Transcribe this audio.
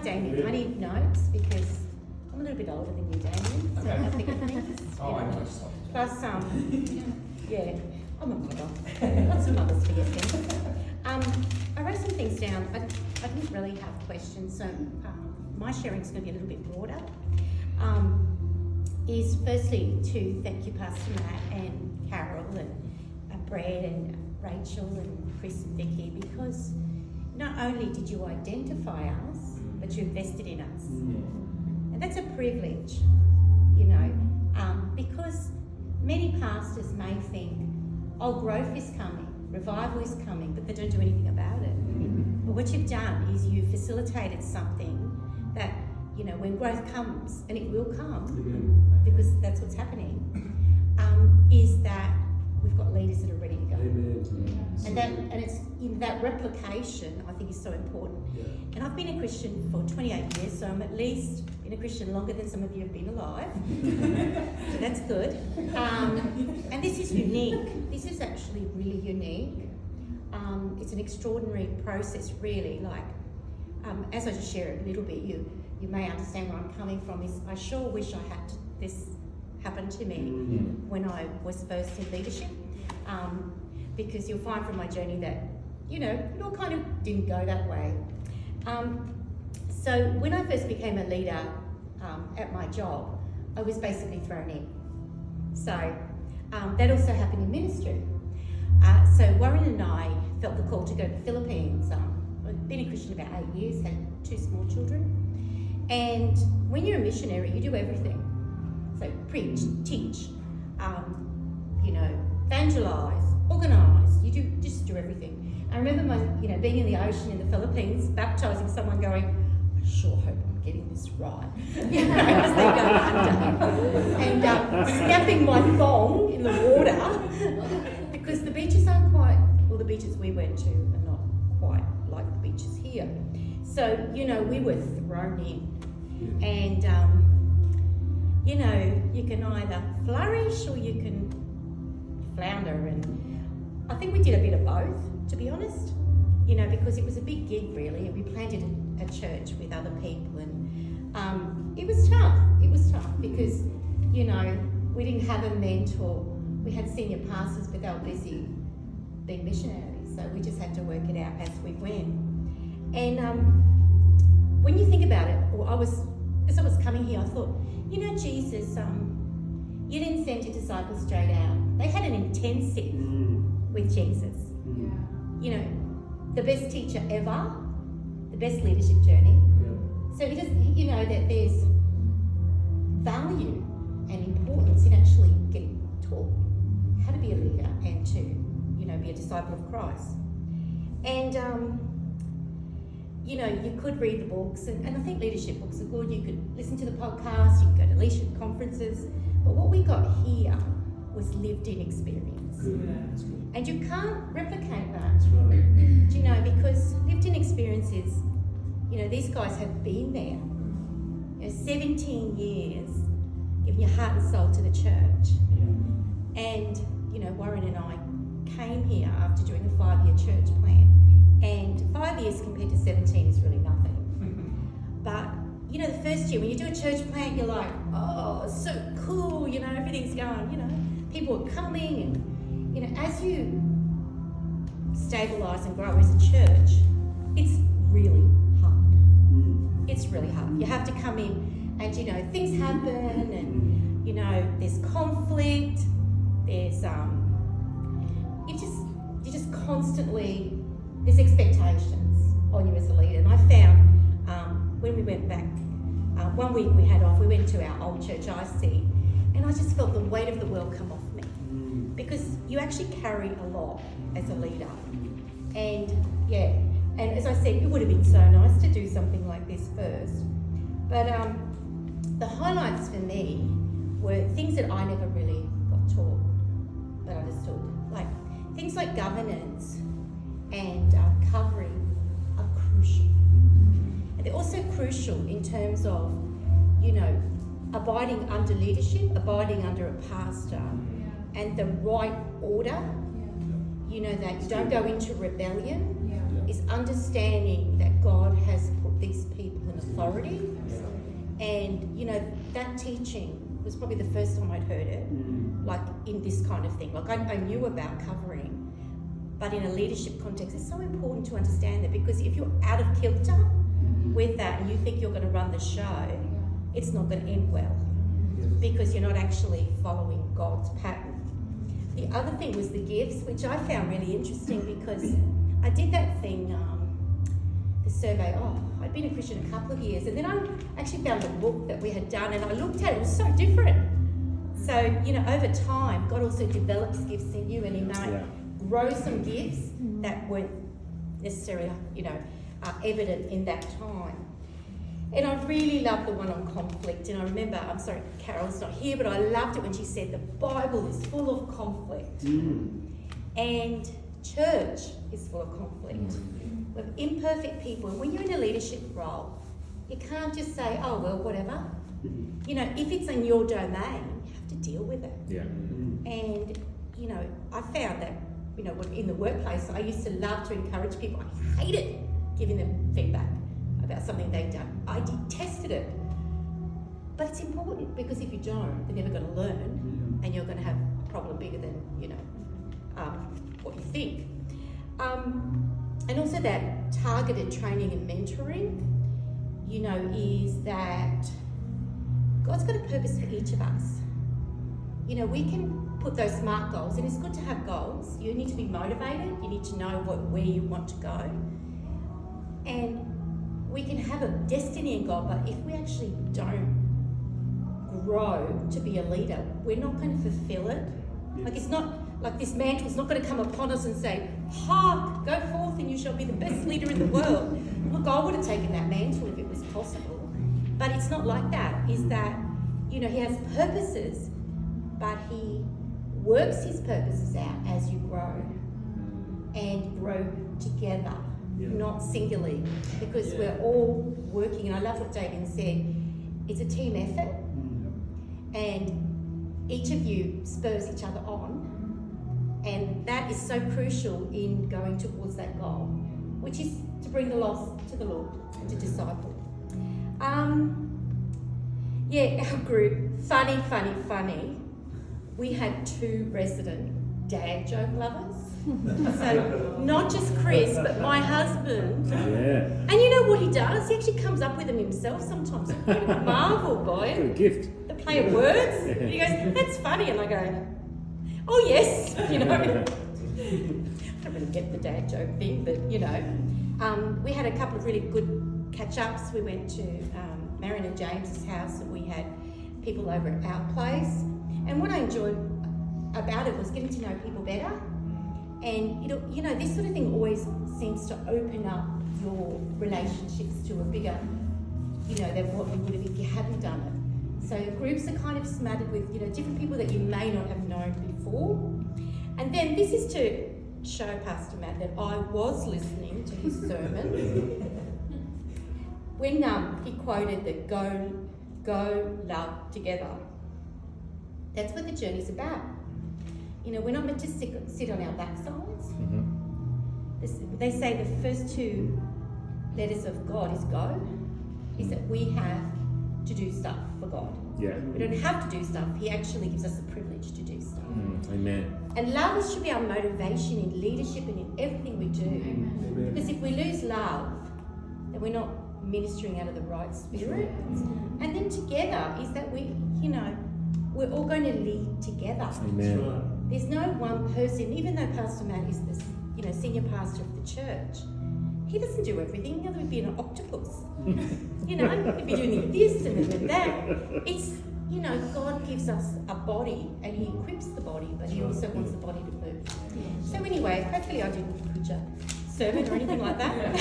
Damien, I need notes because I'm a little bit older than you, Damien, so I think of things. I know stuff. Plus, yeah, I'm a mother. Lots of mothers forget things. I wrote some things down. I didn't really have questions, so my sharing is going to be a little bit broader. Is firstly to thank you, Pastor Matt and Carol and Brad and Rachel and Chris and Vicky, because not only did you identify us, but you invested in us. And that's a privilege, you know, because many pastors may think, oh, growth is coming, revival is coming, but they don't do anything about it. But what you've done is you facilitated something that, you know, when growth comes, and it will come, because that's what's happening, is that we've got leaders that are ready to go. And it's in that replication, I think, is so important. And I've been a Christian for 28 years, so I'm at least been a Christian longer than some of you have been alive. So that's good. And this is unique. This is actually really unique. It's an extraordinary process, really. Like, as I just share a little bit, you may understand where I'm coming from. Is I sure wish I had this happen to me when I was first in leadership, because you'll find from my journey that, you know, it all kind of didn't go that way. So when I first became a leader at my job, I was basically thrown in. So that also happened in ministry. So Warren and I felt the call to go to the Philippines. I've been a Christian about 8 years, had 2 small children. And when you're a missionary, you do everything. So preach, teach, you know, evangelize, organise. You just do everything. I remember being in the ocean in the Philippines, baptising someone, going, I sure hope I'm getting this right. You know, as they go under. And snapping my thong in the water, because the beaches aren't quite, well, the beaches we went to are not quite like the beaches here. So, you know, we were thrown in. And, you know, you can either flourish or you can flounder. And I think we did a bit of both, to be honest, you know, because it was a big gig, really. And we planted a church with other people. And it was tough. It was tough because, you know, we didn't have a mentor. We had senior pastors, but they were busy being missionaries. So we just had to work it out as we went. And when you think about it, as I was coming here, I thought, you know, Jesus, you didn't send your disciples straight out. They had an intensive with Jesus. You know, the best teacher ever, the best leadership journey. So he just, you know, that there's value and importance in actually getting taught how to be a leader and to, you know, be a disciple of Christ. And you know, you could read the books, and I think leadership books are good. You could listen to the podcast, you could go to leadership conferences, but what we got here was lived-in experience. And you can't replicate that. Do you know, because lived-in experience is, you know, these guys have been there. You know, 17 years, giving your heart and soul to the church. And, you know, Warren and I came here after doing a 5-year church plan. And 5 years compared to 17 is really nothing. But, you know, the first year when you do a church plant, you're like, oh, so cool, you know, everything's going, you know, people are coming. And, you know, as you stabilise and grow as a church, it's really hard. It's really hard. You have to come in and, you know, things happen and, you know, there's conflict, there's, you just constantly, there's expectations on you as a leader. And I found when we went back, 1 week we had off, we went to our old church IC, and I just felt the weight of the world come off me. Because you actually carry a lot as a leader. And yeah, and as I said, it would have been so nice to do something like this first. But the highlights for me were things that I never really got taught, but understood. Like things like governance and covering are crucial. And they're also crucial in terms of, you know, abiding under leadership, abiding under a pastor, and the right order, you know, that you don't go into rebellion, is understanding that God has put these people in authority. And, you know, that teaching was probably the first time I'd heard it, like in this kind of thing. Like I knew about covering, but in a leadership context, it's so important to understand that, because if you're out of kilter with that and you think you're going to run the show, it's not going to end well, because you're not actually following God's pattern. The other thing was the gifts, which I found really interesting, because I did that thing, the survey. I'd been a Christian a couple of years, and then I actually found a book that we had done, and I looked at it. It was so different. So, you know, over time, God also develops gifts in you, and He might grow some gifts that weren't necessarily, you know, evident in that time. And I really loved the one on conflict. And I remember, I'm sorry, Carol's not here, but I loved it when she said the Bible is full of conflict, and church is full of conflict. We're imperfect people, and when you're in a leadership role, you can't just say, oh, well, whatever. You know, if it's in your domain, you have to deal with it. And, you know, I found that, you know, in the workplace, I used to love to encourage people. I hated giving them feedback about something they'd done. I detested it. But it's important, because if you don't, they're never going to learn, and you're going to have a problem bigger than, you know, what you think. And also that targeted training and mentoring, you know, is that God's got a purpose for each of us. You know, we can put those SMART goals, and it's good to have goals. You need to be motivated. You need to know where you want to go. And we can have a destiny in God, but if we actually don't grow to be a leader, we're not going to fulfill it. Like, it's not like this mantle's not going to come upon us and say, hark, go forth and you shall be the best leader in the world. Look, I would have taken that mantle if it was possible. But it's not like that. Is that, you know, He has purposes, but He works His purposes out as you grow, and grow together, not singularly, because we're all working. And I love what Damien said, it's a team effort, and each of you spurs each other on, and that is so crucial in going towards that goal, which is to bring the lost to the Lord and to disciple. Our group, funny. We had 2 resident dad joke lovers. So not just Chris, but my husband. And you know what he does? He actually comes up with them himself sometimes. What a marvel, boy. What a gift. The play of words. And he goes, that's funny. And I go, oh yes, you know. I don't really get the dad joke thing, but you know. We had a couple of really good catch-ups. We went to Marion and James's house, and we had people over at our place. And what I enjoyed about it was getting to know people better. And, you know, this sort of thing always seems to open up your relationships to a bigger, you know, than what you would have if you hadn't done it. So groups are kind of smattered with, you know, different people that you may not have known before. And then this is to show Pastor Matt that I was listening to his sermon when he quoted that go love together. That's what the journey's about. You know, we're not meant to sit on our backsides. They say the first 2 letters of God is go, is that we have to do stuff for God. We don't have to do stuff. He actually gives us the privilege to do stuff. Amen. And love should be our motivation in leadership and in everything we do. Amen. Because if we lose love, then we're not ministering out of the right spirit. And then together is that we, you know, we're all going to lead together. Amen. There's no one person, even though Pastor Matt is the, you know, senior pastor of the church, he doesn't do everything. The other would be an octopus. You know, he'd be doing this and then that. It's, you know, God gives us a body and He equips the body, but He also wants the body to move. So anyway, hopefully I didn't preach a sermon or anything like that.